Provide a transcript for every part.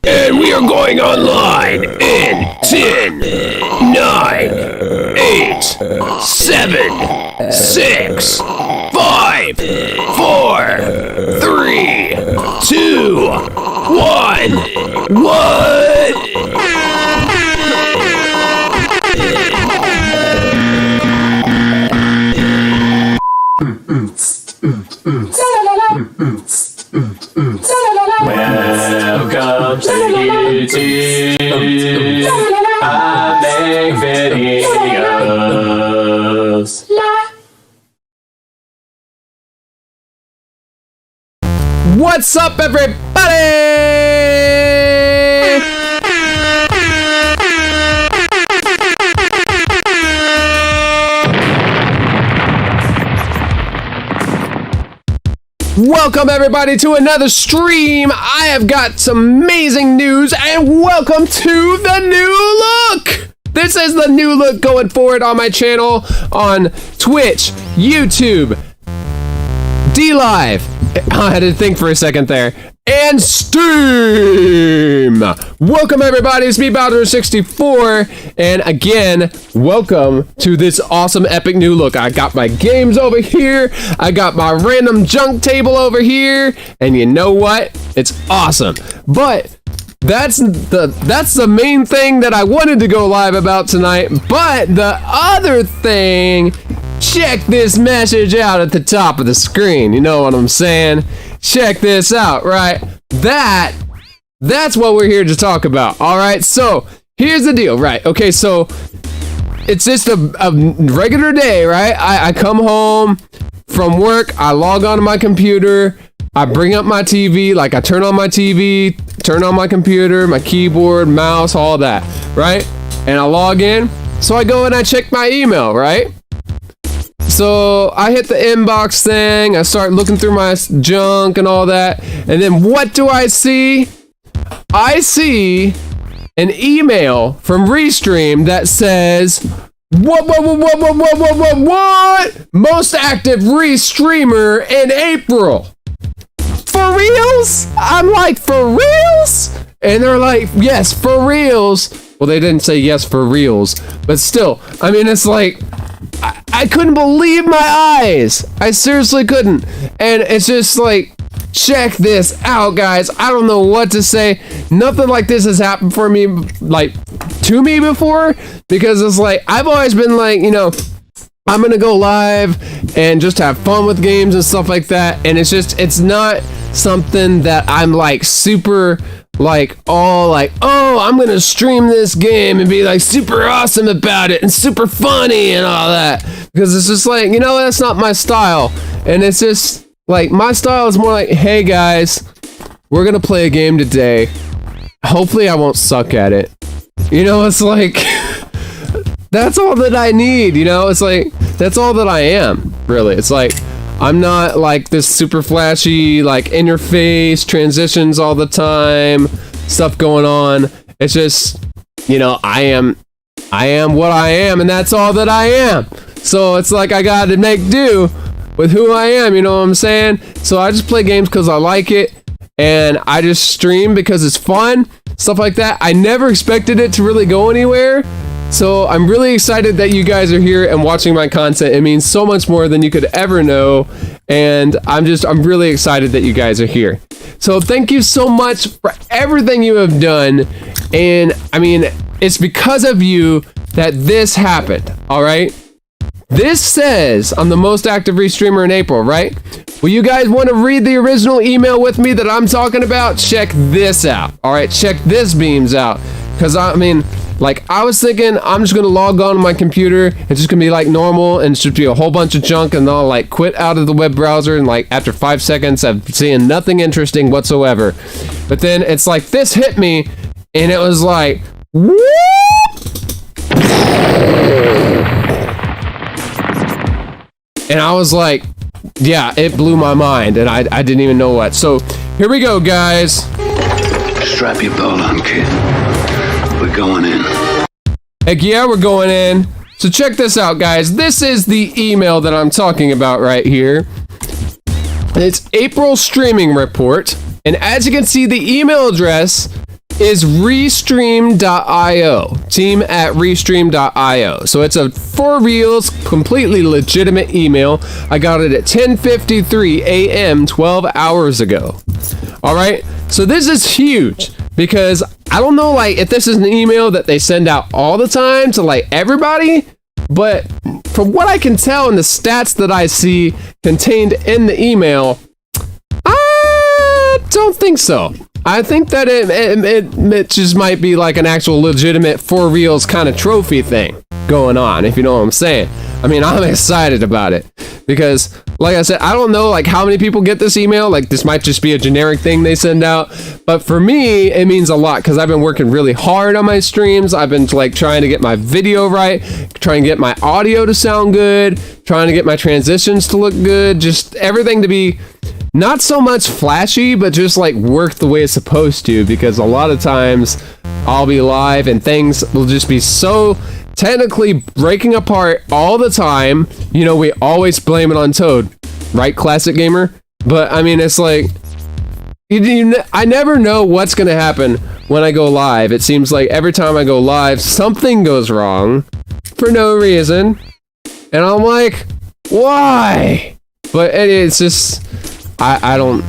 And we are going online in 10, 9, 8, 7, 6, 5, 4, 3, 2, 1. What? Welcome to YouTube. I make videos. What's up, everybody? Welcome everybody to another stream. I have got some amazing news and welcome to the new look. This is the new look going forward on my channel on Twitch, YouTube, DLive. I had to think for a second there. And Steam! Welcome everybody, it's me Bowser64, and again, welcome to this awesome epic new look. I got my games over here, I got my random junk table over here, and you know what? It's awesome. But that's the main thing that I wanted to go live about tonight. But the other thing, check this message out at the top of the screen. You know what I'm saying? Check this out, right? That's what we're here to talk about. All right, so here's the deal, right? Okay, so it's just a regular day, right? I come home from work, I log onto my computer, I bring up my TV, like I turn on my TV, turn on my computer, my keyboard, mouse, all that, right? And I log in, so I go and I check my email, right? So I hit the inbox thing, I start looking through my junk and all that, and then what do I see? I see an email from Restream that says, what? Most active Restreamer in April. For reals? I'm like, for reals? And they're like, yes, for reals. Well, they didn't say yes for reals, but still, I mean, it's like, I couldn't believe my eyes. I seriously couldn't. And it's just like, check this out, guys. I don't know what to say. Nothing like this has happened for me, like, to me before, because it's like, I've always been like, you know, I'm gonna go live and just have fun with games and stuff like that. And it's not something that I'm like super like all like, oh, I'm gonna stream this game and be like super awesome about it and super funny and all that, because it's just like, you know, that's not my style. And it's just like, my style is more like, hey guys, we're gonna play a game today, hopefully I won't suck at it, you know. It's like that's all that I need, you know. It's like, that's all that I am, really. It's like, I'm not like this super flashy like interface transitions all the time stuff going on. It's just, you know, I am what I am, and that's all that I am. So it's like, I gotta make do with who I am, you know what I'm saying? So I just play games because I like it, and I just stream because it's fun, stuff like that. I never expected it to really go anywhere. So I'm really excited that you guys are here and watching my content. It means so much more than you could ever know. And I'm really excited that you guys are here. So thank you so much for everything you have done. And I mean, it's because of you that this happened, all right? This says I'm the most active Restreamer in April, right? Well, you guys want to read the original email with me that I'm talking about? Check this out, all right? Check this beams out. Because I mean, like, I was thinking I'm just gonna log on to my computer, it's just gonna be like normal, and it's just be a whole bunch of junk, and I'll like quit out of the web browser, and like after 5 seconds I'm seeing nothing interesting whatsoever. But then it's like this hit me, and it was like, whoop! And I was like, yeah, it blew my mind, and I didn't even know what. So here we go, guys. Strap your belt on, kid. We're going in. Heck yeah, we're going in. So check this out, guys. This is the email that I'm talking about right here. It's April streaming report. And as you can see, the email address is restream.io. Team at restream.io. So it's a for reals, completely legitimate email. I got it at 10:53 a.m. 12 hours ago. All right. So this is huge, because I don't know, like, if this is an email that they send out all the time to like everybody, but from what I can tell in the stats that I see contained in the email, I don't think so. I think that it just might be like an actual legitimate for reals kind of trophy thing going on, if you know what I'm saying. I mean, I'm excited about it because, like I said, I don't know like how many people get this email. Like, this might just be a generic thing they send out, but for me it means a lot because I've been working really hard on my streams. I've been like trying to get my video right, trying to get my audio to sound good, trying to get my transitions to look good, just everything to be not so much flashy, but just like work the way it's supposed to, because a lot of times I'll be live and things will just be so technically breaking apart all the time. You know, we always blame it on Toad, right, Classic Gamer? But I mean, it's like, I never know what's gonna happen when I go live. It seems like every time I go live, something goes wrong for no reason. And I'm like, why? But it's just, I don't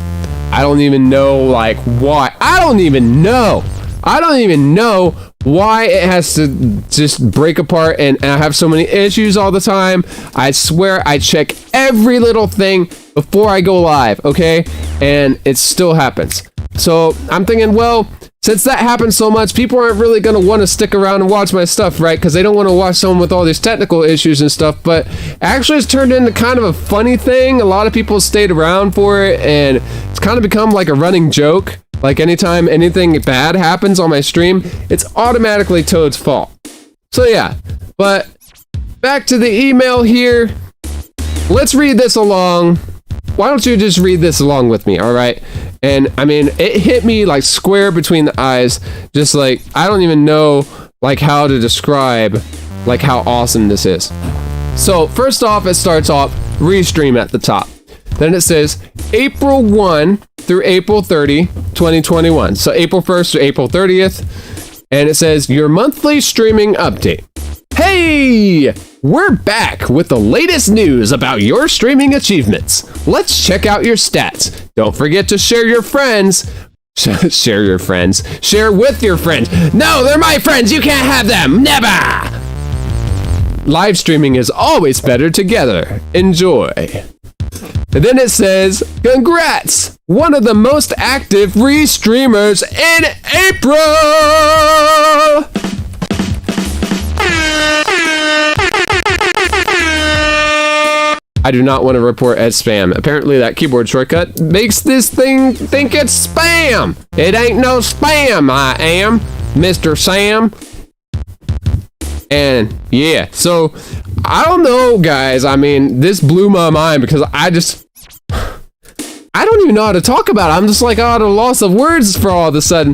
even know like why. I don't even know. I don't even know why it has to just break apart and I have so many issues all the time. I swear I check every little thing before I go live, okay? And it still happens. So I'm thinking, well, since that happens so much, people aren't really going to want to stick around and watch my stuff, right? Because they don't want to watch someone with all these technical issues and stuff. But actually, it's turned into kind of a funny thing. A lot of people stayed around for it, and it's kind of become like a running joke. Like anytime anything bad happens on my stream, it's automatically Toad's fault. So yeah, but back to the email here. Let's read this along. Why don't you just read this along with me, all right? And I mean, it hit me like square between the eyes, just like, I don't even know like how to describe like how awesome this is. So first off, it starts off Restream at the top. Then it says April 1 through April 30, 2021. So April 1st to April 30th. And it says your monthly streaming update. Hey, we're back with the latest news about your streaming achievements. Let's check out your stats. Don't forget to share your friends. Share your friends. Share with your friends. No, they're my friends. You can't have them. Never. Live streaming is always better together. Enjoy. And then it says, congrats! One of the most active Restreamers in April! I do not want to report as spam. Apparently that keyboard shortcut makes this thing think it's spam. It ain't no spam, I am Mr. Sam. And yeah, so I don't know, guys. I mean, this blew my mind because I don't even know how to talk about it. I'm just like at a loss of words for all of a sudden.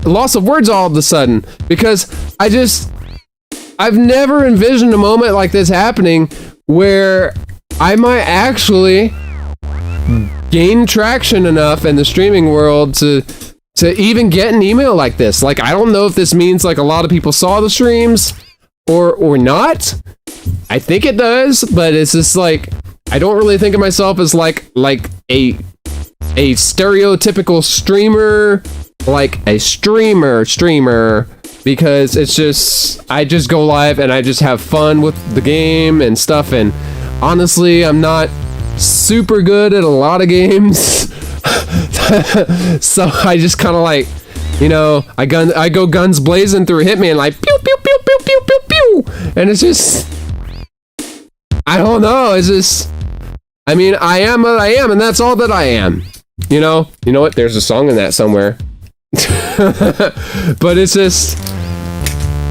Loss of words all of a sudden because I've never envisioned a moment like this happening where I might actually gain traction enough in the streaming world to even get an email like this. Like, I don't know if this means like a lot of people saw the streams or not. I think it does, but it's just like, I don't really think of myself as like a stereotypical streamer, like a streamer, because it's just, I just go live and I just have fun with the game and stuff. And honestly, I'm not super good at a lot of games. So I just kind of like, you know, I go guns blazing through Hitman like pew pew pew pew pew pew pew, and it's just, I don't know, it's just, I mean, I am what I am, and that's all that I am. You know what? There's a song in that somewhere. But it's just,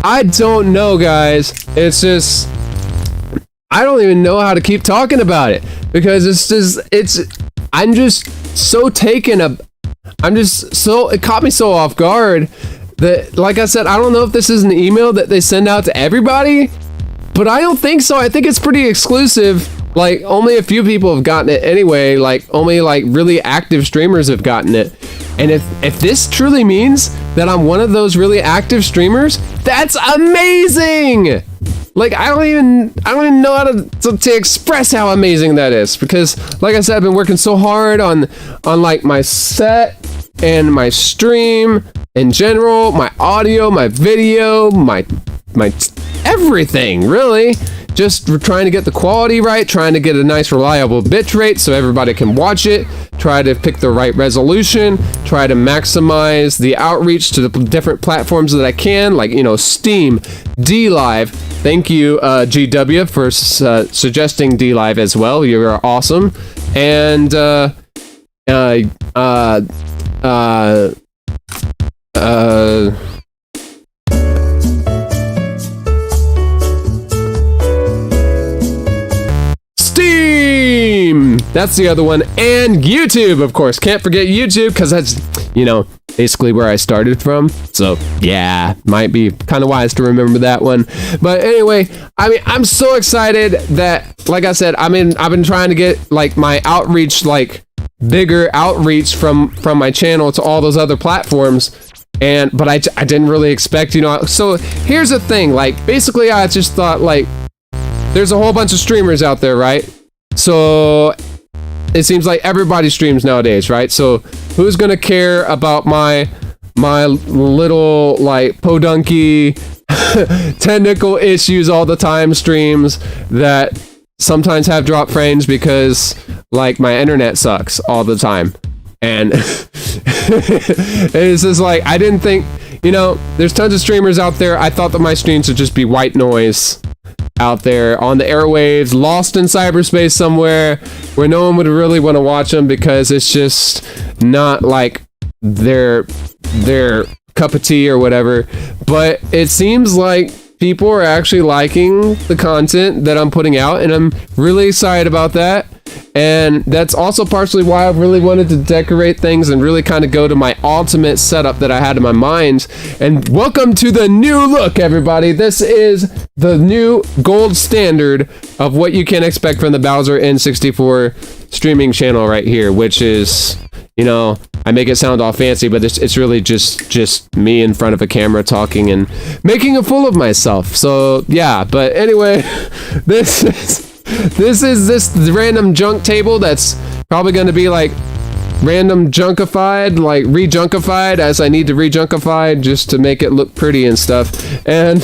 I don't know, guys. It's just, I don't even know how to keep talking about it because I'm just so it caught me so off guard that, like I said, I don't know if this is an email that they send out to everybody, but I don't think so. I think it's pretty exclusive. Like, only a few people have gotten it anyway. Like, only like really active streamers have gotten it. And if this truly means that I'm one of those really active streamers, that's amazing. Like, I don't even know how to express how amazing that is, because like I said, I've been working so hard on like my set and my stream in general, my audio, my video, my everything, really. Just trying to get the quality right, trying to get a nice reliable bitrate so everybody can watch it, try to pick the right resolution, try to maximize the outreach to the different platforms that I can, like, you know, Steam, DLive. Thank you, GW, for suggesting DLive as well. You are awesome. And Steam! That's the other one. And YouTube, of course. Can't forget YouTube, because that's, you know, basically where I started from. So, yeah, might be kind of wise to remember that one. But anyway, I mean, I'm so excited that, like I said, I've been trying to get, like, my outreach, like, bigger outreach from my channel to all those other platforms. But I didn't really expect, you know. So, here's the thing. Like, basically, I just thought, like, there's a whole bunch of streamers out there, right? So it seems like everybody streams nowadays, right? So who's gonna care about my my little like podunky technical issues all the time streams that sometimes have drop frames because like my internet sucks all the time. And it's just like, I didn't think, you know, there's tons of streamers out there. I thought that my streams would just be white noise out there on the airwaves, lost in cyberspace somewhere where no one would really want to watch them because it's just not like their cup of tea or whatever. But it seems like people are actually liking the content that I'm putting out, and I'm really excited about that. And that's also partially why I really wanted to decorate things and really kind of go to my ultimate setup that I had in my mind. And welcome to the new look, everybody. This is the new gold standard of what you can expect from the Bowser N64 streaming channel right here, which is, you know, I make it sound all fancy, but it's really just me in front of a camera talking and making a fool of myself. So yeah, but anyway, this is this random junk table that's probably going to be like random junkified, like re-junkified as I need to re-junkify just to make it look pretty and stuff. And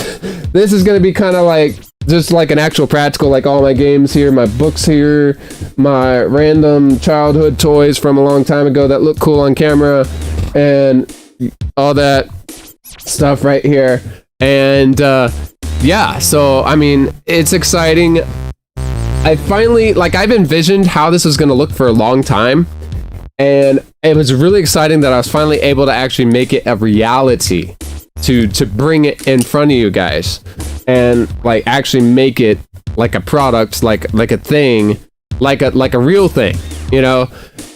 this is going to be kind of like just like an actual practical, like all my games here, my books here, my random childhood toys from a long time ago that look cool on camera, and all that stuff right here. And yeah, so I mean, it's exciting. I finally, like, I've envisioned how this was going to look for a long time, and it was really exciting that I was finally able to actually make it a reality, to bring it in front of you guys and like actually make it like a product, like a thing, like a real thing, you know.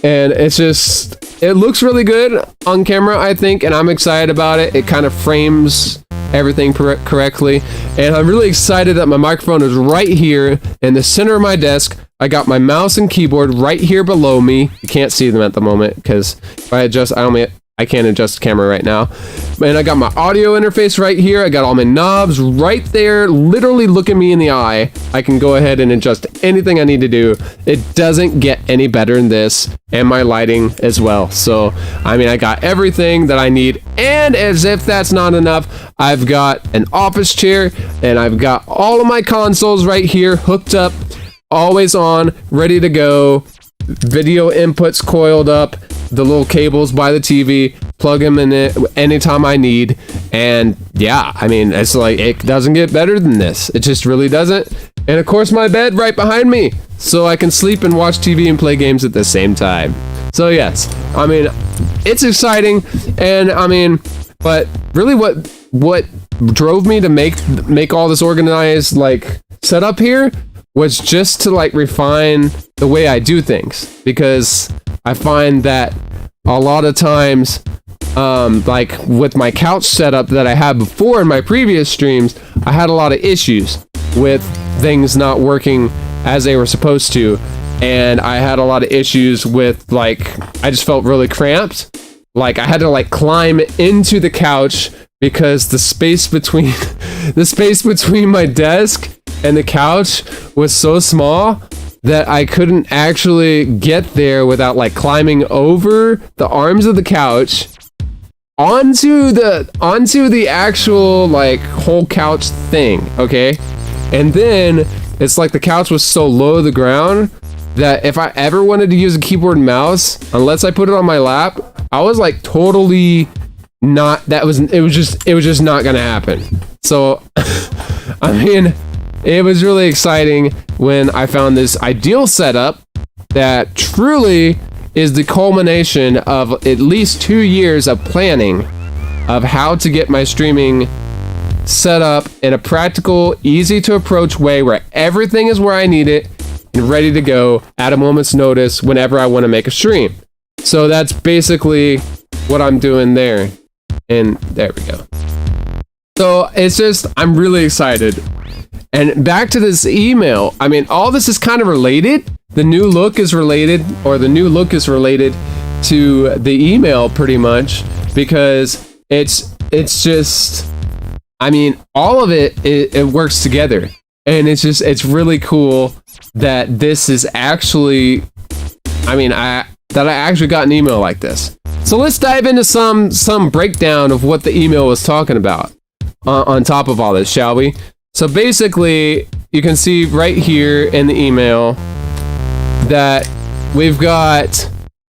And it's just, it looks really good on camera, I think, and I'm excited about it. It kind of frames everything correctly, and I'm really excited that my microphone is right here in the center of my desk. I got my mouse and keyboard right here below me. You can't see them at the moment because if I adjust, I can't adjust the camera right now. And I got my audio interface right here. I got all my knobs right there, literally looking me in the eye. I can go ahead and adjust anything I need to do. It doesn't get any better than this, and my lighting as well. So, I mean, I got everything that I need, and as if that's not enough, I've got an office chair, and I've got all of my consoles right here hooked up, always on, ready to go. Video inputs coiled up, the little cables by the TV, plug them in it anytime I need. And yeah, I mean, it's like, it doesn't get better than this. It just really doesn't. And of course, my bed right behind me, so I can sleep and watch TV and play games at the same time. So yes, I mean, it's exciting. And I mean, but really what drove me to make all this organized like setup here was just to like refine the way I do things, because I find that a lot of times, like with my couch setup that I had before in my previous streams, I had a lot of issues with things not working as they were supposed to, and I had a lot of issues with like, I just felt really cramped. Like I had to like climb into the couch because the space between my desk and the couch was so small that I couldn't actually get there without like climbing over the arms of the couch onto the actual like whole couch thing, okay? And then it's like the couch was so low to the ground that if I ever wanted to use a keyboard and mouse, unless I put it on my lap, I was like totally not, it was just not gonna happen. So I mean, it was really exciting when I found this ideal setup that truly is the culmination of at least 2 years of planning of how to get my streaming set up in a practical, easy to approach way where everything is where I need it and ready to go at a moment's notice whenever I want to make a stream. So that's basically what I'm doing there. And there we go. So it's just, I'm really excited. And back to this email, I mean, all this is kind of related. The new look is related, or the new look is related to the email pretty much, because it's just, I mean, all of it works together. And it's really cool that this is actually, I mean, that I actually got an email like this. So let's dive into some breakdown of what the email was talking about on top of all this, shall we? So basically, you can see right here in the email that we've got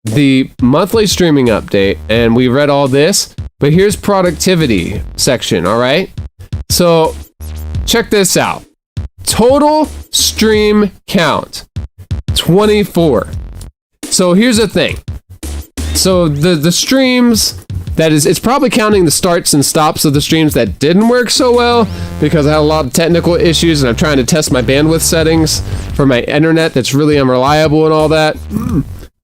the monthly streaming update, and we read all this, but here's productivity section, all right? So check this out. Total stream count, 24. So here's the thing. So the streams, it's probably counting the starts and stops of the streams that didn't work so well because I had a lot of technical issues and I'm trying to test my bandwidth settings for my internet that's really unreliable and all that.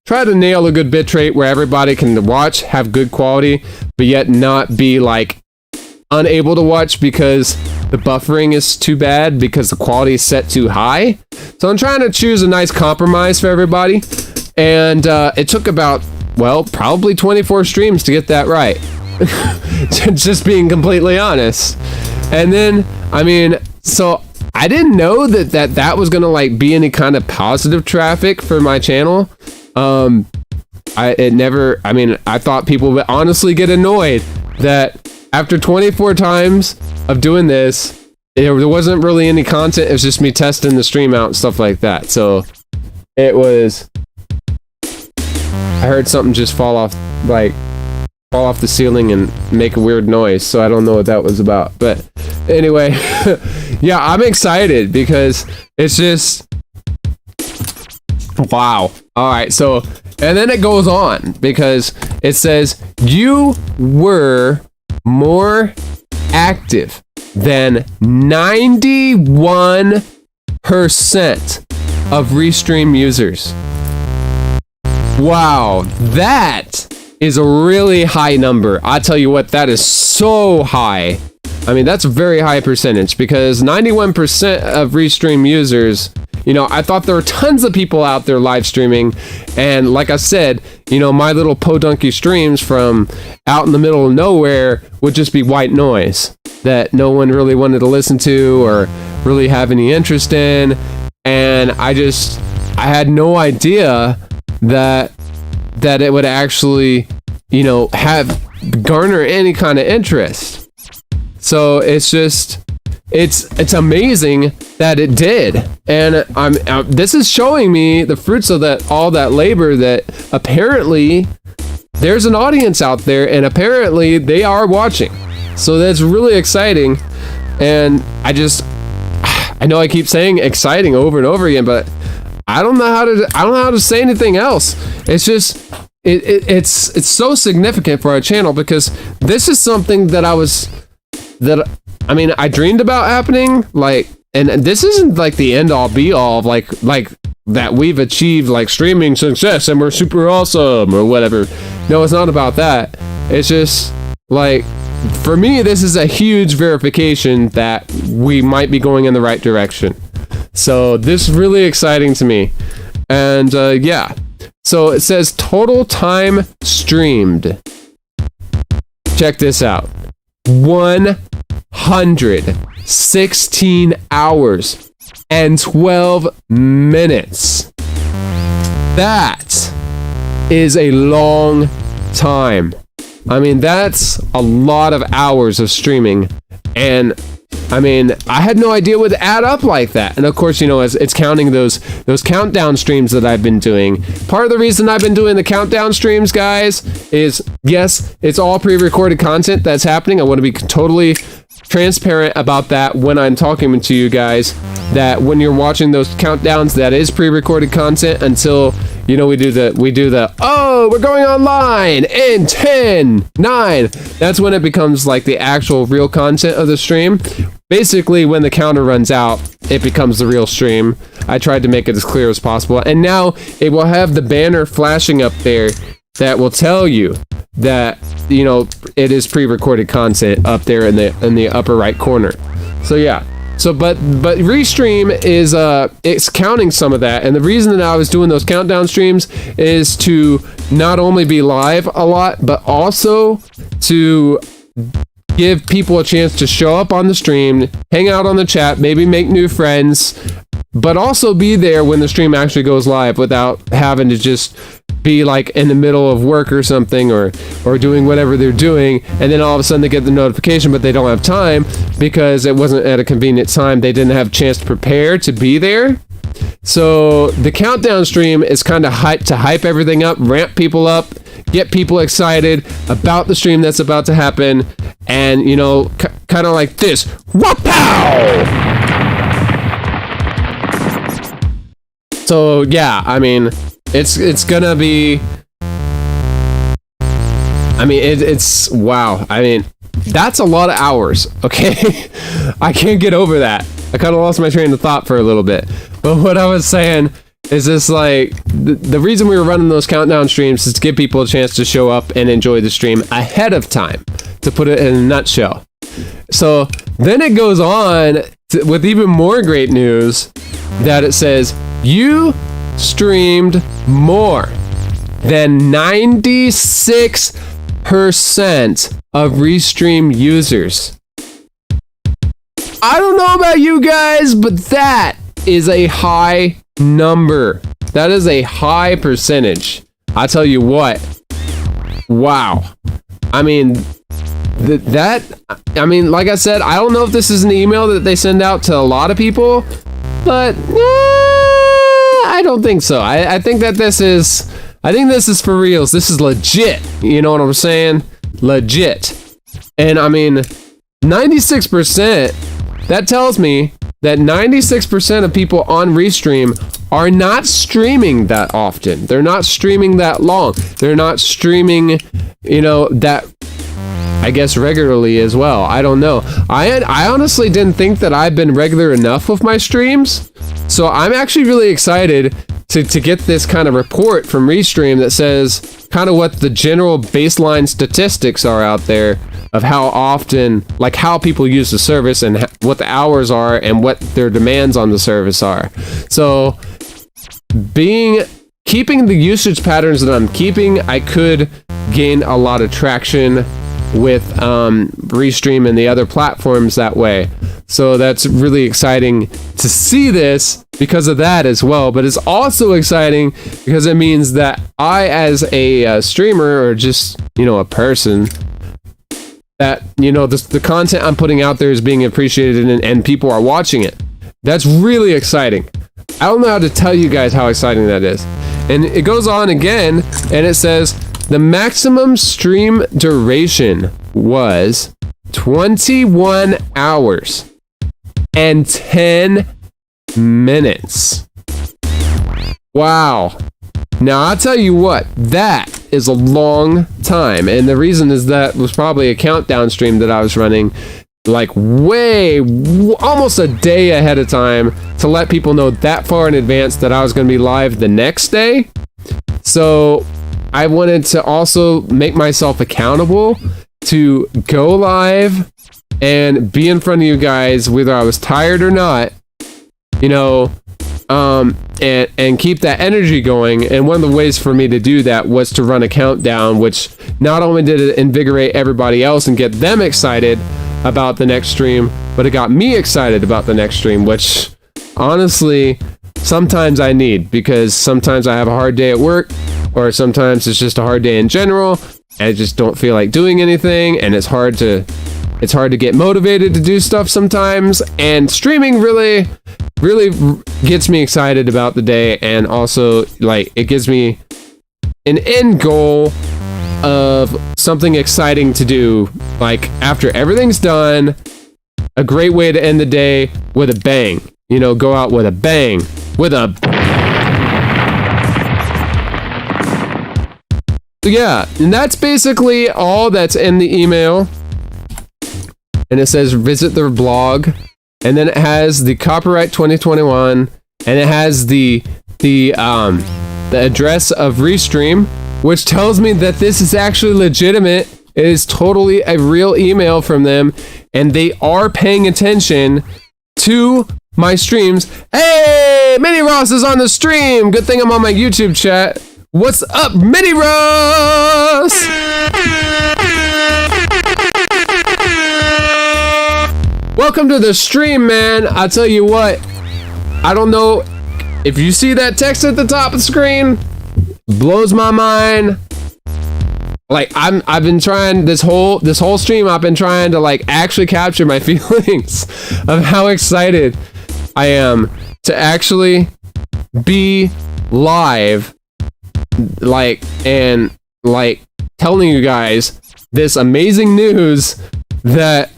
Try to nail a good bitrate where everybody can watch, have good quality, but yet not be like unable to watch because the buffering is too bad because the quality is set too high. So I'm trying to choose a nice compromise for everybody. And it took about, well, probably 24 streams to get that right. Just being completely honest. And then, I mean, so I didn't know that was gonna like be any kind of positive traffic for my channel. I thought people would honestly get annoyed that after 24 times of doing this, there wasn't really any content. It was just me testing the stream out and stuff like that. So it was, I heard something just fall off the ceiling and make a weird noise, so I don't know what that was about. But anyway, yeah, I'm excited because it's just, wow. All right, so, and then it goes on because it says you were more active than 91% of Restream users. Wow, that is a really high number. I tell you what, that is so high. I mean, that's a very high percentage because 91% of Restream users, you know, I thought there were tons of people out there live streaming. And like I said, you know, my little podunky streams from out in the middle of nowhere would just be white noise that no one really wanted to listen to or really have any interest in. And I had no idea that it would actually, you know, garner any kind of interest. So it's just, it's amazing that it did. And this is showing me the fruits of all that labor, that apparently there's an audience out there and apparently they are watching. So that's really exciting. And I know I keep saying exciting over and over again, but I don't know how to say anything else. It's just, it's so significant for our channel because this is something that I dreamed about happening, like, and this isn't like the end all be all of like that we've achieved like streaming success and we're super awesome or whatever. No, it's not about that. It's just like, for me, this is a huge verification that we might be going in the right direction. So this is really exciting to me. And yeah, so it says total time streamed. Check this out. 116 hours and 12 minutes. That is a long time. I mean, that's a lot of hours of streaming. And I mean, I had no idea it would add up like that. And of course, you know, as it's counting those countdown streams that I've been doing. Part of the reason I've been doing the countdown streams, guys, is yes, it's all pre-recorded content that's happening. I want to be totally transparent about that when I'm talking to you guys, that when you're watching those countdowns, that is pre-recorded content until, you know, we do the, oh, we're going online in 10, 9. That's when it becomes like the actual real content of the stream. Basically, when the counter runs out, it becomes the real stream. I tried to make it as clear as possible. And now it will have the banner flashing up there that will tell you that, you know, it is pre-recorded content up there in the upper right corner. So yeah. So, but Restream is, it's counting some of that. And the reason that I was doing those countdown streams is to not only be live a lot, but also to give people a chance to show up on the stream, hang out on the chat, maybe make new friends, but also be there when the stream actually goes live without having to just be like in the middle of work or something, or doing whatever they're doing, and then all of a sudden they get the notification, but they don't have time because it wasn't at a convenient time. They didn't have a chance to prepare to be there. So the countdown stream is kind of to hype everything up, ramp people up, get people excited about the stream that's about to happen, and you know, kind of like this. Wapow! So yeah, I mean, it's gonna be. I mean, it's wow. I mean, that's a lot of hours. Okay, I can't get over that. I kind of lost my train of thought for a little bit. But what I was saying is this, like, the reason we were running those countdown streams is to give people a chance to show up and enjoy the stream ahead of time, to put it in a nutshell. So then it goes on with even more great news that it says, you streamed more than 96% of Restream users. I don't know about you guys, but that is a high number. That is a high percentage. I tell you what. Wow. I mean, I mean, like I said, I don't know if this is an email that they send out to a lot of people, but I don't think so. I think that this is for reals. This is legit. You know what I'm saying? Legit. And I mean, 96%, that tells me that 96% of people on Restream are not streaming that often. They're not streaming that long. They're not streaming, you know, that, I guess, regularly as well. I don't know. I honestly didn't think that I've been regular enough with my streams. So I'm actually really excited to get this kind of report from Restream that says kind of what the general baseline statistics are out there of how often, like how people use the service and what the hours are and what their demands on the service are. So keeping the usage patterns that I'm keeping, I could gain a lot of traction with Restream and the other platforms that way. So that's really exciting to see this because of that as well. But it's also exciting because it means that I, as a streamer, or just, you know, a person, that, you know, the content I'm putting out there is being appreciated and people are watching it. That's really exciting. I don't know how to tell you guys how exciting that is. And it goes on again, and it says the maximum stream duration was 21 hours and 10 minutes. Wow. Now, I'll tell you what, that is a long time. And the reason is that was probably a countdown stream that I was running like almost a day ahead of time to let people know that far in advance that I was going to be live the next day. So I wanted to also make myself accountable to go live and be in front of you guys, whether I was tired or not, you know, and keep that energy going. And one of the ways for me to do that was to run a countdown, which not only did it invigorate everybody else and get them excited about the next stream, but it got me excited about the next stream, which honestly, sometimes I need, because sometimes I have a hard day at work, or sometimes it's just a hard day in general, and I just don't feel like doing anything, and it's hard to get motivated to do stuff sometimes, and streaming really gets me excited about the day, and also, like, it gives me an end goal of something exciting to do, like, after everything's done, a great way to end the day with a bang. You know, go out with a bang. Yeah, and that's basically all that's in the email. And it says visit their blog, and then it has the copyright 2021, and it has the address of Restream, which tells me that this is actually legitimate. It is totally a real email from them, and they are paying attention to my streams. Hey, Mini Ross is on the stream. Good thing I'm on my YouTube chat. What's up, Mini Ross? Welcome to the stream, man. I'll tell you what, I don't know if you see that text at the top of the screen. blows my mind. Like I've been trying this whole stream, I've been trying to like actually capture my feelings of how excited I am to actually be live, like, and like telling you guys this amazing news that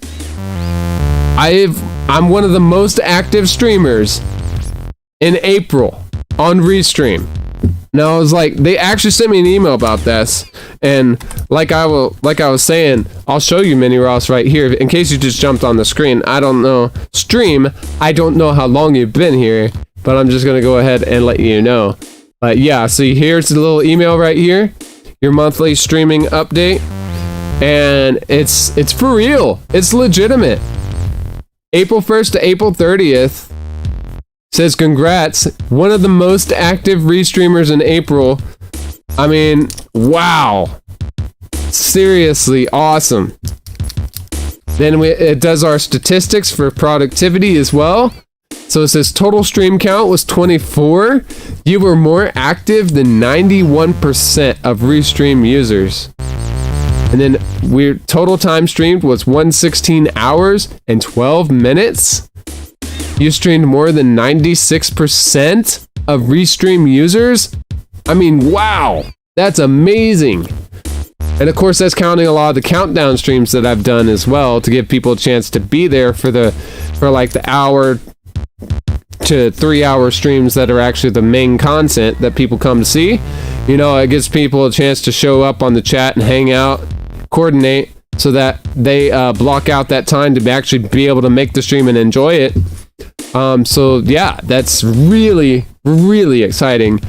I'm one of the most active streamers in April on Restream. Now I was like, they actually sent me an email about this, and like I was saying, I'll show you Mini Ross right here in case you just jumped on the screen. I don't know, stream, I don't know how long you've been here, but I'm just gonna go ahead and let you know. But yeah, see, here's the little email right here, your monthly streaming update, and it's for real, it's legitimate. April 1st to April 30th. Says congrats, one of the most active restreamers in April. I mean, wow. Seriously awesome. Then it does our statistics for productivity as well. So it says total stream count was 24. You were more active than 91% of Restream users. And then total time streamed was 116 hours and 12 minutes. You streamed more than 96% of Restream users. I mean, wow, that's amazing. And of course, that's counting a lot of the countdown streams that I've done as well to give people a chance to be there for like the hour to 3 hour streams that are actually the main content that people come to see. You know, it gives people a chance to show up on the chat and hang out, coordinate, so that they block out that time to actually be able to make the stream and enjoy it. So yeah, that's really, really exciting.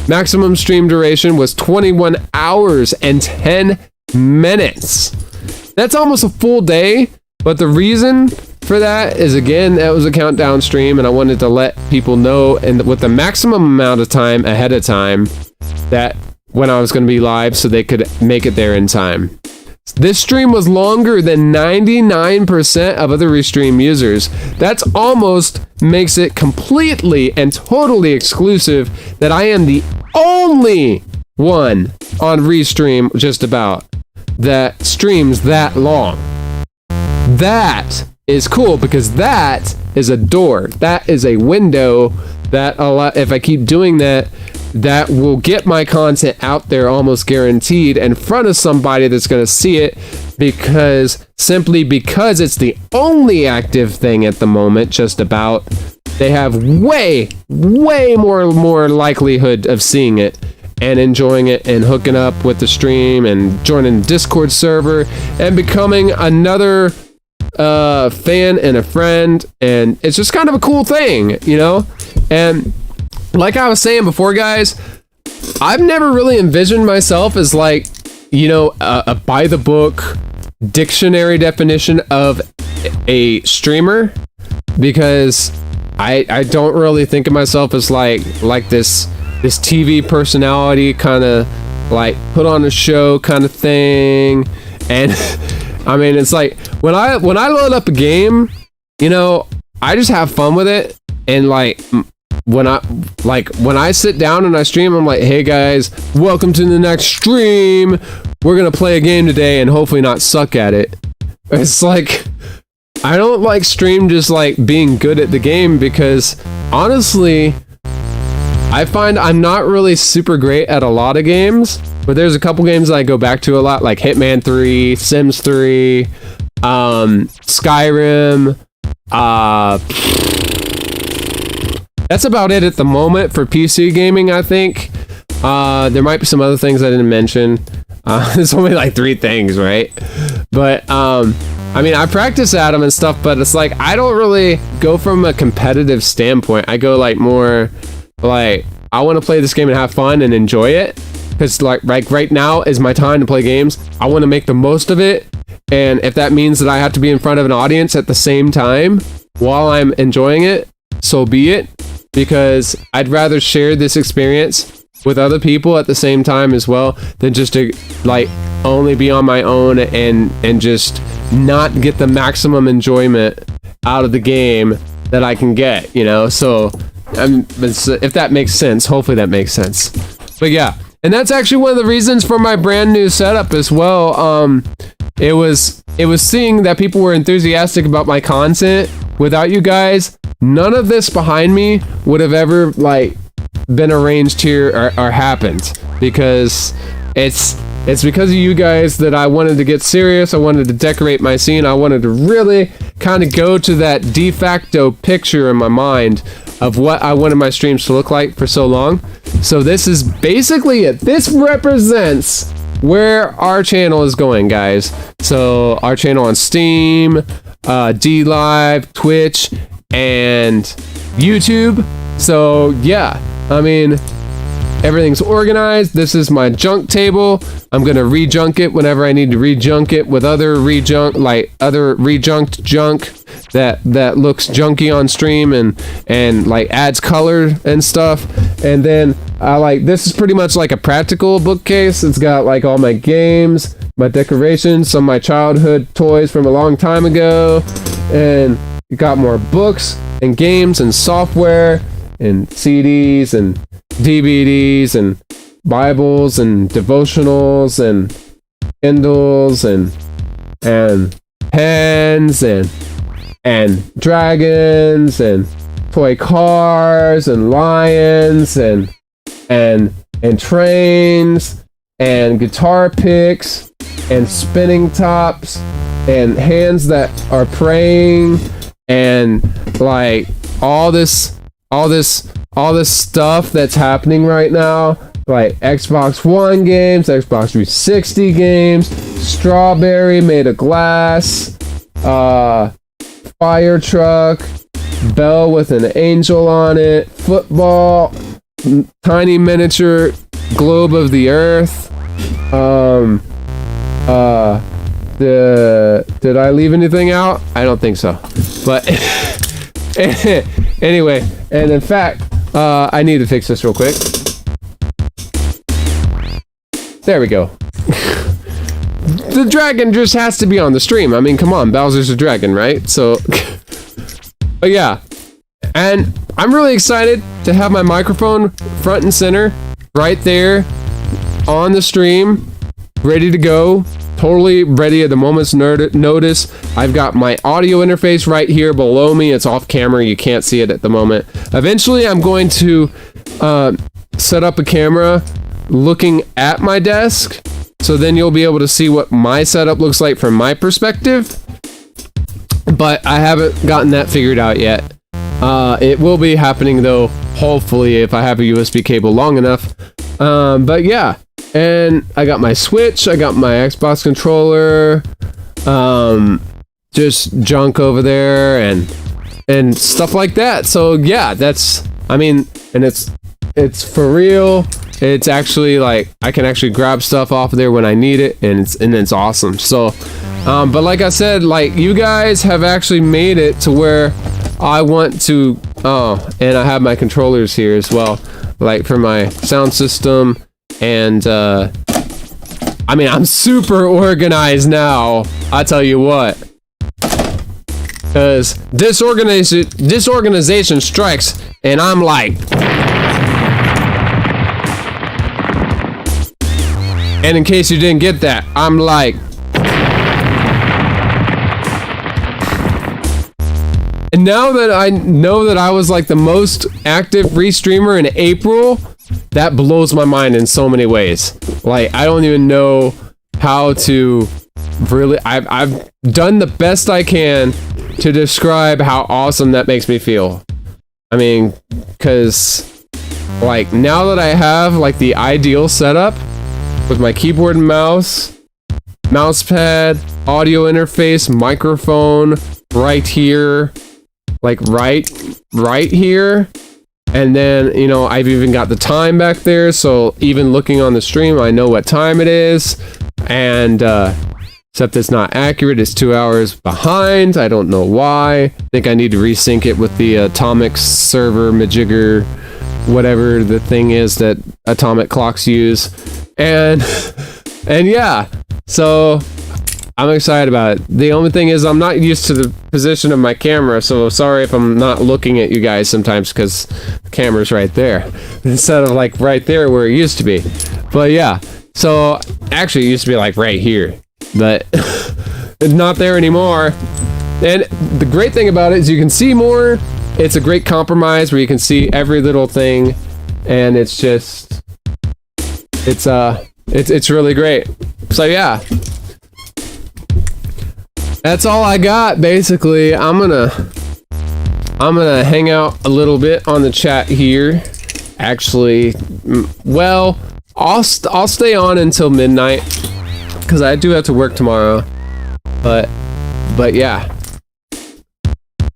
Maximum stream duration was 21 hours and 10 minutes. That's almost a full day, but the reason for that is, again, that was a countdown stream, and I wanted to let people know, and with the maximum amount of time ahead of time, that when I was going to be live, so they could make it there in time. This stream was longer than 99% of other Restream users. That's almost makes it completely and totally exclusive that I am the only one on Restream, just about, that streams that long. That is cool, because that is a door. That is a window that if I keep doing that, that will get my content out there almost guaranteed in front of somebody that's going to see it, because it's the only active thing at the moment, just about, they have way more likelihood of seeing it and enjoying it and hooking up with the stream and joining the Discord server and becoming another fan and a friend. And it's just kind of a cool thing, you know? And like I was saying before, guys, I've never really envisioned myself as, like, you know, a by the book dictionary definition of a streamer, because I don't really think of myself as like this TV personality, kind of like put on a show kind of thing. And I mean, it's like when I load up a game, you know, I just have fun with it. And like when I sit down and I stream, I'm like, hey guys, welcome to the next stream. We're gonna play a game today and hopefully not suck at it. It's like, I don't like stream just like being good at the game, because honestly, I find I'm not really super great at a lot of games, but there's a couple games that I go back to a lot, like Hitman 3, Sims 3, Skyrim, that's about it at the moment for PC gaming, I think. There might be some other things I didn't mention. There's only like 3 things, right? But, I mean, I practice at them and stuff, but it's like, I don't really go from a competitive standpoint. I go like more, like, I want to play this game and have fun and enjoy it. Because like right now is my time to play games. I want to make the most of it. And if that means that I have to be in front of an audience at the same time while I'm enjoying it, so be it. Because I'd rather share this experience with other people at the same time as well, than just to like only be on my own and just not get the maximum enjoyment out of the game that I can get, you know? So if that makes sense, hopefully that makes sense. But yeah, And that's actually one of the reasons for my brand new setup as well. It was seeing that people were enthusiastic about my content. Without you guys, none of this behind me would have ever like been arranged here or happened, because it's because of you guys that I wanted to get serious. I wanted to decorate my scene. I wanted to really kind of go to that de facto picture in my mind of what I wanted my streams to look like for so long. So this is basically it. This represents where our channel is going, guys. So our channel on Steam, DLive, Twitch, and YouTube. So yeah, I mean, everything's organized. This is my junk table. I'm gonna re-junk it whenever I need to re-junk it with other re-junk, like other re-junked junk that looks junky on stream and like adds color and stuff. And then I like, this is pretty much like a practical bookcase. It's got like all my games, my decorations, some of my childhood toys from a long time ago, and you got more books and games and software and CDs and DVDs and Bibles and devotionals and Kindles and pens and dragons and toy cars and lions and trains and guitar picks and spinning tops and hands that are praying and like all this stuff that's happening right now, like Xbox One games, Xbox 360 games, strawberry made of glass, fire truck, bell with an angel on it, football, tiny miniature globe of the earth. Did I leave anything out? I don't think so. But anyway, and in fact, I need to fix this real quick. There we go. The dragon just has to be on the stream. I mean, come on, Bowser's a dragon, right? So, but yeah. And I'm really excited to have my microphone front and center right there on the stream, ready to go. Totally ready at the moment's notice. I've got my audio interface right here below me. It's off camera. You can't see it at the moment. Eventually, I'm going to set up a camera looking at my desk, so then you'll be able to see what my setup looks like from my perspective. But I haven't gotten that figured out yet. It will be happening though, hopefully, if I have a USB cable long enough. But yeah. And I got my Switch, I got my Xbox controller, just junk over there and stuff like that. So yeah, that's, I mean, and it's for real. It's actually like, I can actually grab stuff off of there when I need it, and it's awesome. So, but like I said, like you guys have actually made it to where I want to, and I have my controllers here as well, like for my sound system. And I mean, I'm super organized now, I tell you what, because disorganization strikes and I'm like, and in case you didn't get that, I'm like, and now that I know that I was like the most active restreamer in April, that blows my mind in so many ways. Like, I don't even know how to really, I've done the best I can to describe how awesome that makes me feel. I mean, because like now that I have like the ideal setup with my keyboard and mouse, mouse pad, audio interface, microphone right here, like right here. And then, you know, I've even got the time back there, so even looking on the stream, I know what time it is. And, except it's not accurate, it's 2 hours behind. I don't know why. I think I need to resync it with the Atomic server, majigger, whatever the thing is that atomic clocks use. And yeah, so I'm excited about it. The only thing is I'm not used to the position of my camera, so sorry if I'm not looking at you guys sometimes, because the camera's right there instead of like right there where it used to be. But yeah, so actually it used to be like right here, but it's not there anymore. And the great thing about it is you can see more. It's a great compromise where you can see every little thing, and it's just, it's really great. So yeah, that's all I got basically. I'm gonna hang out a little bit on the chat here. Actually, well, I'll stay on until midnight because I do have to work tomorrow. But yeah.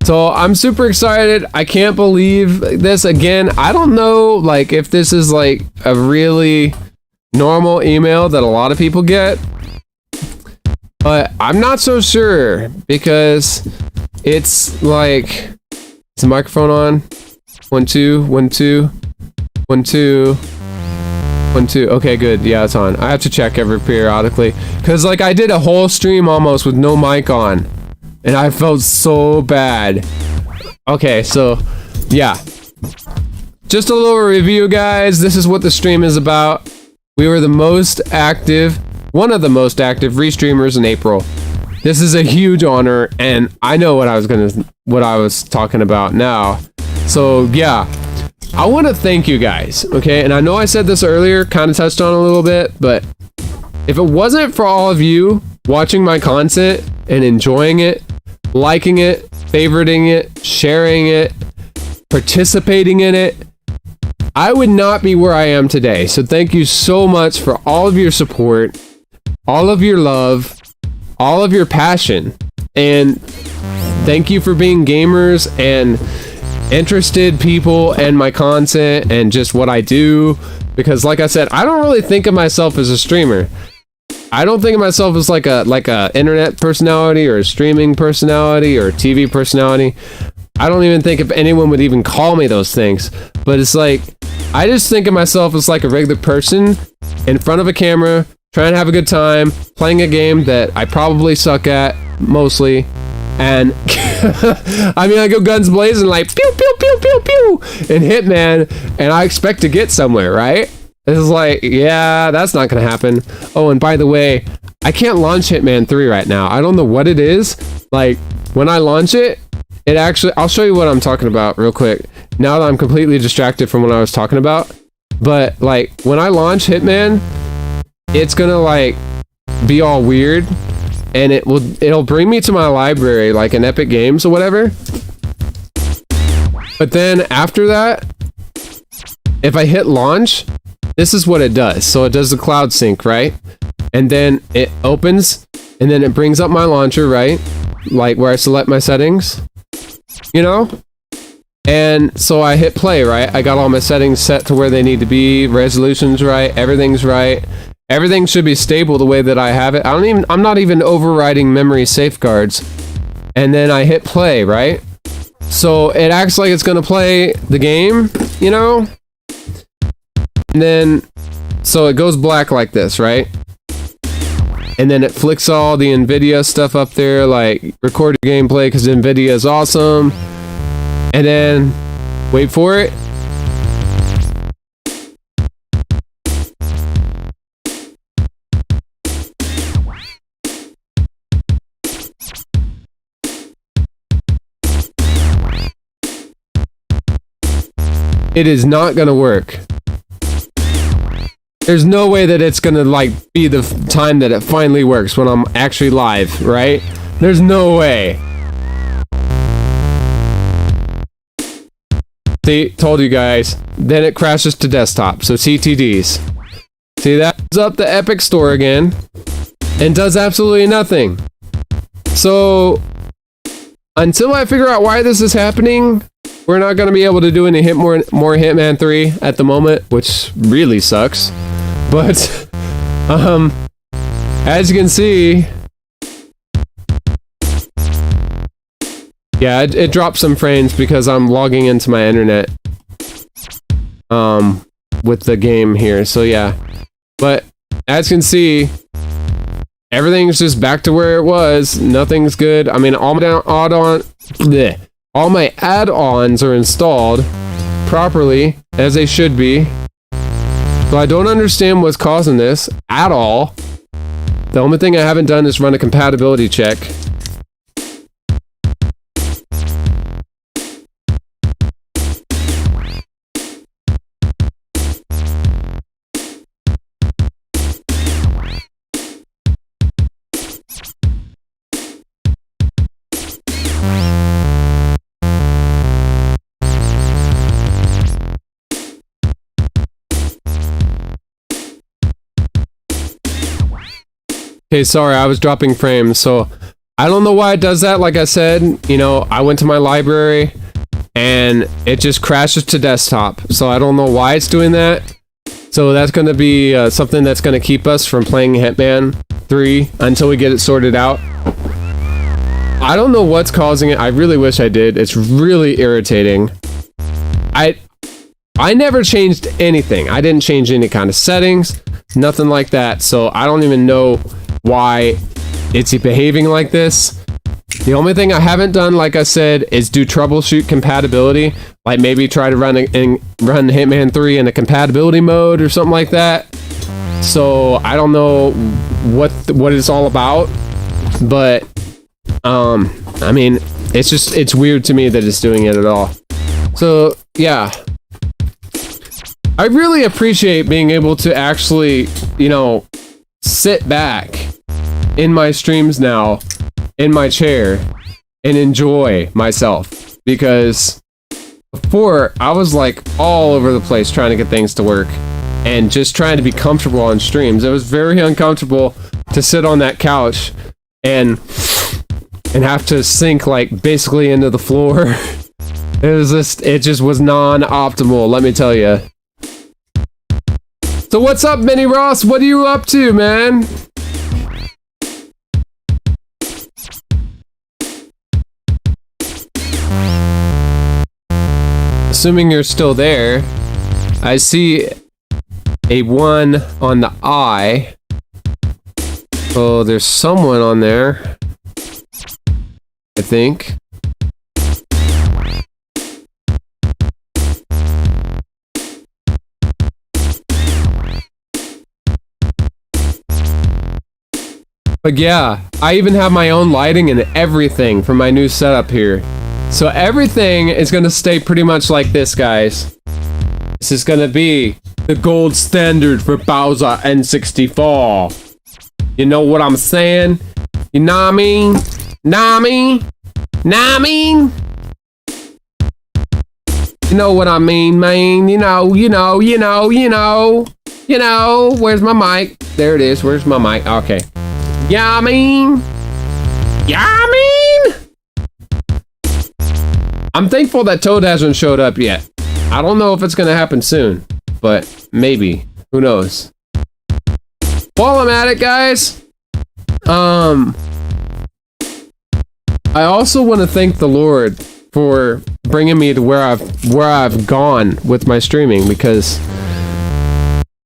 So I'm super excited. I can't believe this again. I don't know like if this is like a really normal email that a lot of people get, but I'm not so sure because it's like, is the microphone on? 1 2 1 2 1 2 1 2. Okay, good. Yeah, it's on. I have to check every periodically because like I did a whole stream almost with no mic on. And I felt so bad. Okay, so yeah. Just a little review, guys. This is what the stream is about. We were the most active, one of the most active restreamers in April. This is a huge honor, and I know what I was talking about now. So yeah, I want to thank you guys. Okay, and I know I said this earlier, kind of touched on a little bit, but if it wasn't for all of you watching my content and enjoying it, liking it, favoriting it, sharing it, participating in it, I would not be where I am today. So thank you so much for all of your support, all of your love, all of your passion, and thank you for being gamers and interested people in my content and just what I do. Because like I said, I don't really think of myself as a streamer. I don't think of myself as like a internet personality or a streaming personality or a TV personality. I don't even think if anyone would even call me those things. But it's like, I just think of myself as like a regular person in front of a camera, trying to have a good time, playing a game that I probably suck at, mostly. And, I mean, I go guns blazing like, pew, pew, pew, pew, pew, in Hitman, and I expect to get somewhere, right? It's like, yeah, that's not gonna happen. Oh, and by the way, I can't launch Hitman 3 right now. I don't know what it is. Like, when I launch it, it actually, I'll show you what I'm talking about real quick. Now that I'm completely distracted from what I was talking about. But, like, when I launch Hitman, it's gonna, like, be all weird. And it'll bring me to my library, like in Epic Games or whatever. But then after that, if I hit launch, this is what it does. So it does the cloud sync, right? And then it opens, and then it brings up my launcher, right? Like where I select my settings, you know? And so I hit play, right? I got all my settings set to where they need to be, resolution's right, everything's right. Everything should be stable the way that I have it. I'm not even overriding memory safeguards. And then I hit play, right? So it acts like it's gonna play the game, you know? And then, so it goes black like this, right? And then it flicks all the NVIDIA stuff up there, like record your gameplay because NVIDIA is awesome. And then, wait for it. It is not gonna work. There's no way that it's gonna like be the time that it finally works when I'm actually live, right? There's no way. See, told you guys. Then it crashes to desktop, so CTDs. See, that opens up the Epic Store again and does absolutely nothing. So until I figure out why this is happening, we're not going to be able to do any more Hitman 3 at the moment, which really sucks. But, as you can see, yeah, it dropped some frames because I'm logging into my internet, with the game here. So yeah, but as you can see, everything's just back to where it was. Nothing's good. I mean, all my add-ons are installed properly, as they should be. So I don't understand what's causing this at all. The only thing I haven't done is run a compatibility check. Okay, sorry, I was dropping frames, so I don't know why it does that. Like I said, you know, I went to my library and it just crashes to desktop. So I don't know why it's doing that. So that's going to be something that's going to keep us from playing Hitman 3 until we get it sorted out. I don't know what's causing it. I really wish I did. It's really irritating. I never changed anything. I didn't change any kind of settings, nothing like that. So I don't even know why it's behaving like this. The only thing I haven't done, like I said, is do troubleshoot compatibility. Like maybe try to run Hitman 3 in a compatibility mode or something like that. So I don't know what it's all about, but I mean, it's weird to me that it's doing it at all. So yeah, I really appreciate being able to actually, you know, sit back in my streams now in my chair and enjoy myself, because before I was like all over the place trying to get things to work and just trying to be comfortable on streams. It was very uncomfortable to sit on that couch and have to sink like basically into the floor. It just was non-optimal, let me tell you. So what's up, Minnie Ross? What are you up to, man? Assuming you're still there, I see a 1 on the eye. Oh, there's someone on there, I think. But yeah, I even have my own lighting and everything for my new setup here. So everything is going to stay pretty much like this, guys. This is going to be the gold standard for Bowser N64. You know what I'm saying? You know what I mean? Know what I mean? Know what I mean? You know what I mean, man? You know. Where's my mic? There it is. Where's my mic? Okay. Yeah, I mean? I'm thankful that Toad hasn't showed up yet. I don't know if it's gonna happen soon, but maybe. Who knows? While I'm at it, guys, I also want to thank the Lord for bringing me to where I've gone with my streaming, because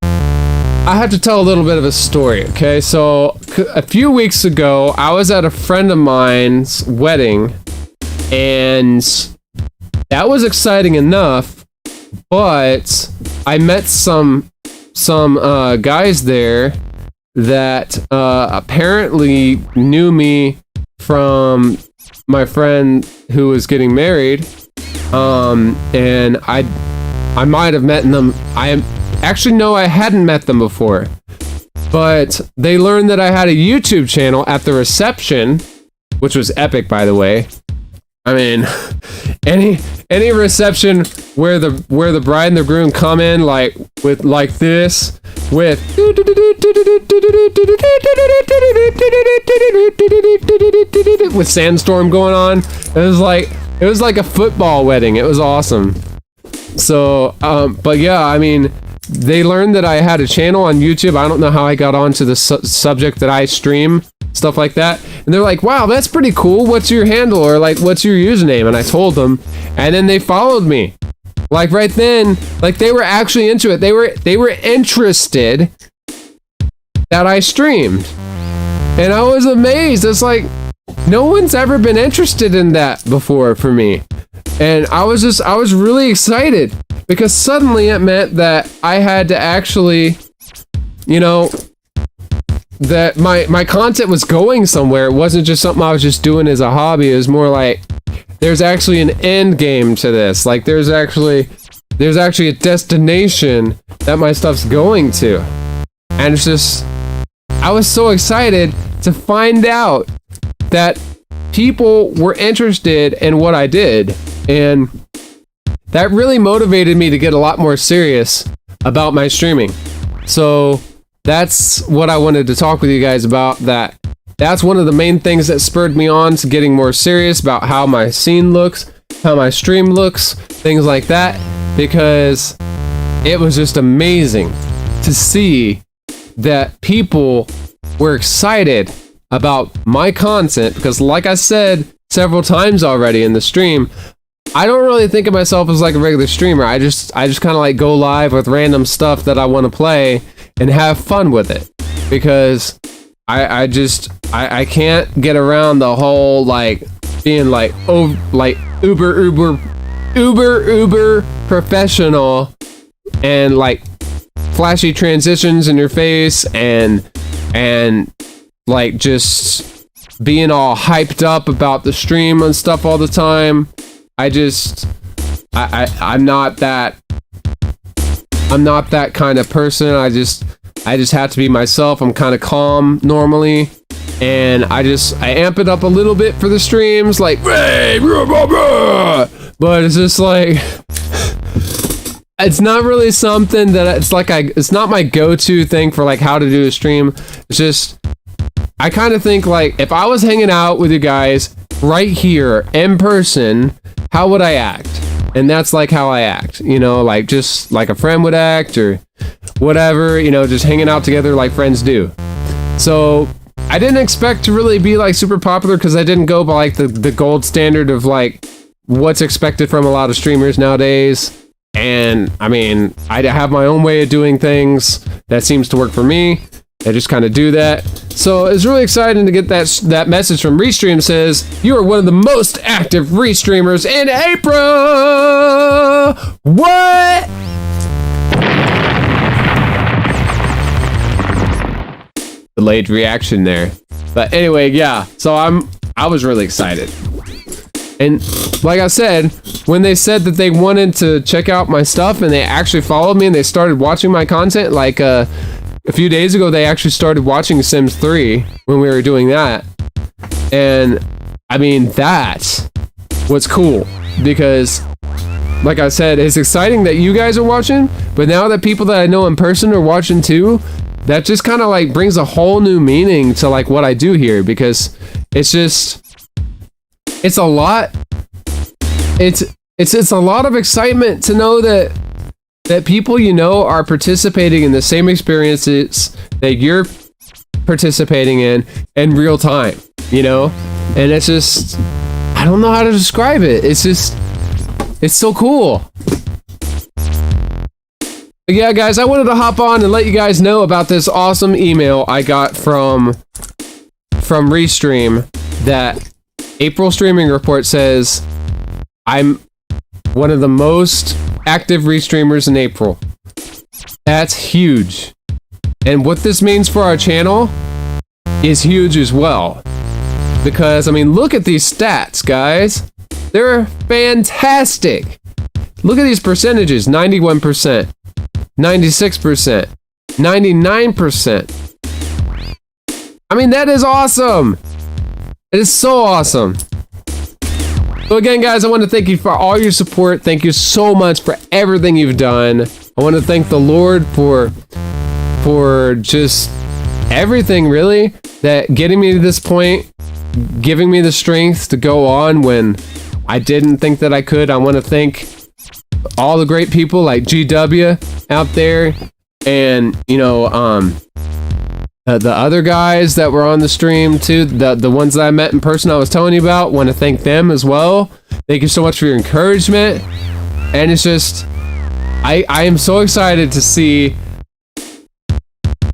I have to tell a little bit of a story, okay? So, a few weeks ago, I was at a friend of mine's wedding, and that was exciting enough, but I met some guys there that apparently knew me from my friend who was getting married, and I might have met them. Actually, no, I hadn't met them before, but they learned that I had a YouTube channel at the reception, which was epic, by the way. I mean, any reception where the bride and the groom come in like this with Sandstorm going on. It was like a football wedding. It was awesome. So, but yeah, I mean, they learned that I had a channel on YouTube. I don't know how I got onto the subject that I stream, stuff like that. And they're like, wow, that's pretty cool. What's your handle? Or like, what's your username? And I told them, and then they followed me. Like right then, like they were actually into it. They were interested that I streamed. And I was amazed. It's like, no one's ever been interested in that before for me. And I was really excited. because suddenly it meant that I had to actually, you know, that my content was going somewhere. It wasn't just something I was just doing as a hobby. It was more like there's actually an end game to this. Like there's actually a destination that my stuff's going to. And it's just, I was so excited to find out that people were interested in what I did. And that really motivated me to get a lot more serious about my streaming. So that's what I wanted to talk with you guys about. That's one of the main things that spurred me on to getting more serious about how my scene looks, how my stream looks, things like that, because it was just amazing to see that people were excited about my content, because like I said several times already in the stream, I don't really think of myself as like a regular streamer. I just kind of like go live with random stuff that I want to play and have fun with it, because I can't get around the whole like being like uber professional and like flashy transitions in your face and like just being all hyped up about the stream and stuff all the time. I'm not that kind of person. I just have to be myself. I'm kind of calm normally, and I amp it up a little bit for the streams, like, but it's just like, it's not really something that it's not my go-to thing for like how to do a stream. It's just, I kind of think like if I was hanging out with you guys right here in person, how would I act? And that's like how I act, you know, like just like a friend would act or whatever, you know, just hanging out together like friends do. So I didn't expect to really be like super popular, because I didn't go by like the gold standard of like what's expected from a lot of streamers nowadays. And I mean, I have my own way of doing things that seems to work for me. I just kind of do that. So it's really exciting to get that message from Restream. Says, you are one of the most active Restreamers in April! What? Delayed reaction there. But anyway, yeah. So I was really excited. And like I said, when they said that they wanted to check out my stuff and they actually followed me and they started watching my content, like a few days ago, they actually started watching Sims 3 when we were doing that. And I mean, that's what's cool, because like I said, it's exciting that you guys are watching, but now that people that I know in person are watching too, that just kind of like brings a whole new meaning to like what I do here, because it's just, it's a lot. It's a lot of excitement to know that people you know are participating in the same experiences that you're participating in real time, you know? And it's just, I don't know how to describe it. It's just, it's so cool. But yeah, guys, I wanted to hop on and let you guys know about this awesome email I got from Restream. That April streaming report says I'm one of the most active Restreamers in April. That's huge. And what this means for our channel is huge as well. Because, I mean, look at these stats, guys. They're fantastic. Look at these percentages. 91%. 96%. 99%. I mean, that is awesome. It is so awesome. So again, guys, I want to thank you for all your support. Thank you so much for everything you've done. I want to thank the Lord for just everything, really, that getting me to this point, giving me the strength to go on when I didn't think that I could. I want to thank all the great people like GW out there, and you know, the other guys that were on the stream too, the ones that I met in person I was telling you about. Want to thank them as well. Thank you so much for your encouragement. And it's just, I am so excited to see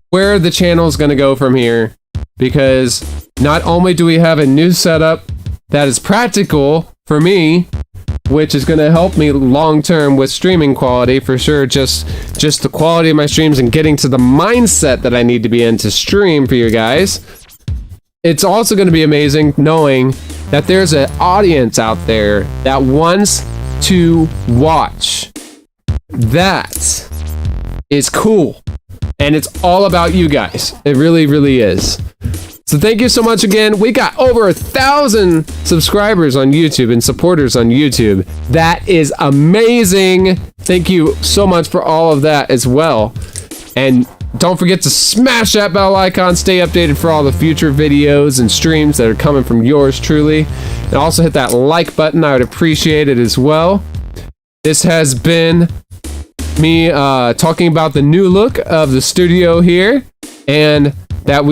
where the channel is going to go from here, because not only do we have a new setup that is practical for me, which is going to help me long term with streaming quality for sure. Just the quality of my streams and getting to the mindset that I need to be in to stream for you guys. It's also going to be amazing knowing that there's an audience out there that wants to watch. That is cool. And it's all about you guys. It really, really is. So thank you so much again. We got over 1,000 subscribers on YouTube and supporters on YouTube. That is amazing. Thank you so much for all of that as well. And don't forget to smash that bell icon. Stay updated for all the future videos and streams that are coming from yours truly. And also hit that like button. I would appreciate it as well. This has been me talking about the new look of the studio here. And that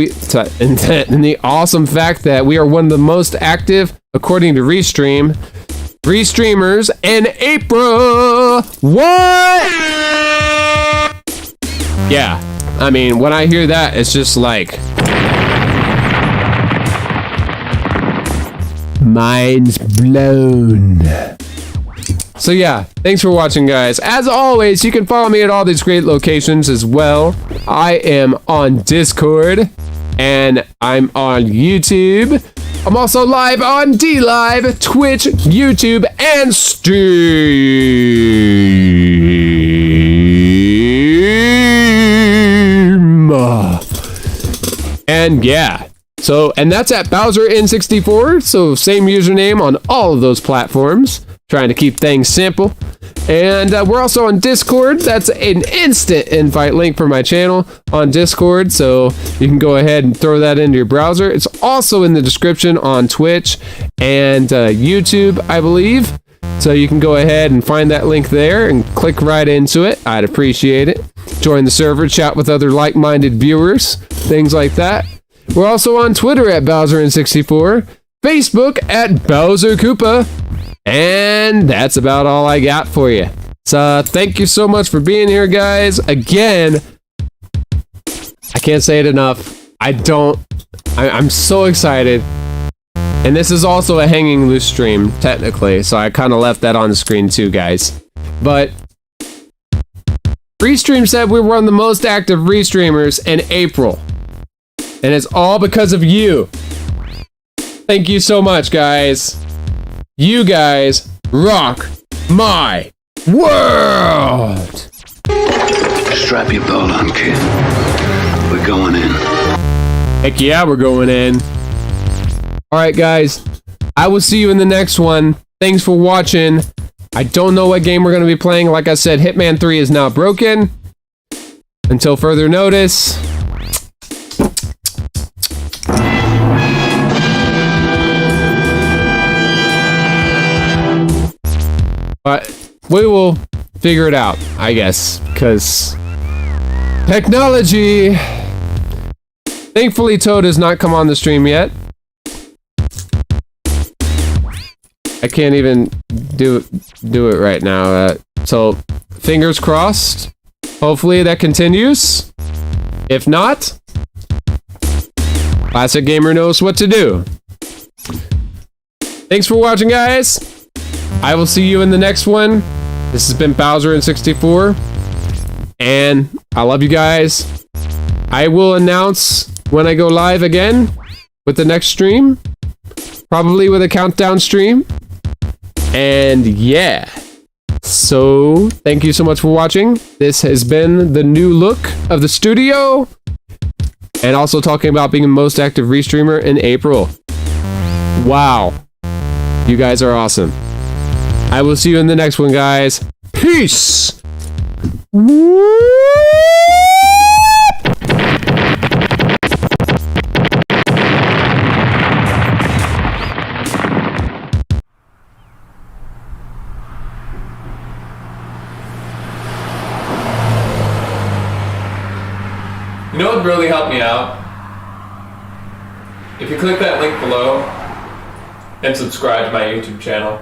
and the awesome fact that we are one of the most active, according to Restreamers in April. What? Yeah, I mean, when I hear that, it's just like mind's blown. So yeah, thanks for watching, guys. As always, you can follow me at all these great locations as well. I am on Discord, and I'm on YouTube. I'm also live on DLive, Twitch, YouTube, and Steam. And yeah, and that's at Bowser N64, so same username on all of those platforms. Trying to keep things simple. And we're also on Discord. That's an instant invite link for my channel on Discord, so you can go ahead and throw that into your browser. It's also in the description on Twitch and YouTube, I believe. So you can go ahead and find that link there and click right into it. I'd appreciate it. Join the server, chat with other like-minded viewers, things like that. We're also on Twitter at BowserN64, Facebook at Bowser Koopa. And that's about all I got for you. So thank you so much for being here, guys. Again, I can't say it enough. I'm so excited. And this is also a hanging loose stream, technically. So I kind of left that on the screen too, guys. But Restream said we were one of the most active Restreamers in April. And it's all because of you. Thank you so much, guys. You guys rock my world! Strap your belt on, kid. We're going in. Heck yeah, we're going in. Alright, guys. I will see you in the next one. Thanks for watching. I don't know what game we're going to be playing. Like I said, Hitman 3 is now broken. Until further notice. But we will figure it out, I guess, because technology. Thankfully, Toad has not come on the stream yet. I can't even do it right now. So, fingers crossed. Hopefully that continues. If not, Classic Gamer knows what to do. Thanks for watching, guys. I will see you in the next one. This has been Bowser N64. And I love you guys. I will announce when I go live again with the next stream. Probably with a countdown stream. And yeah. So, thank you so much for watching. This has been the new look of the studio. And also talking about being the most active Restreamer in April. Wow. You guys are awesome. I will see you in the next one, guys. Peace! You know what would really help me out? If you click that link below and subscribe to my YouTube channel.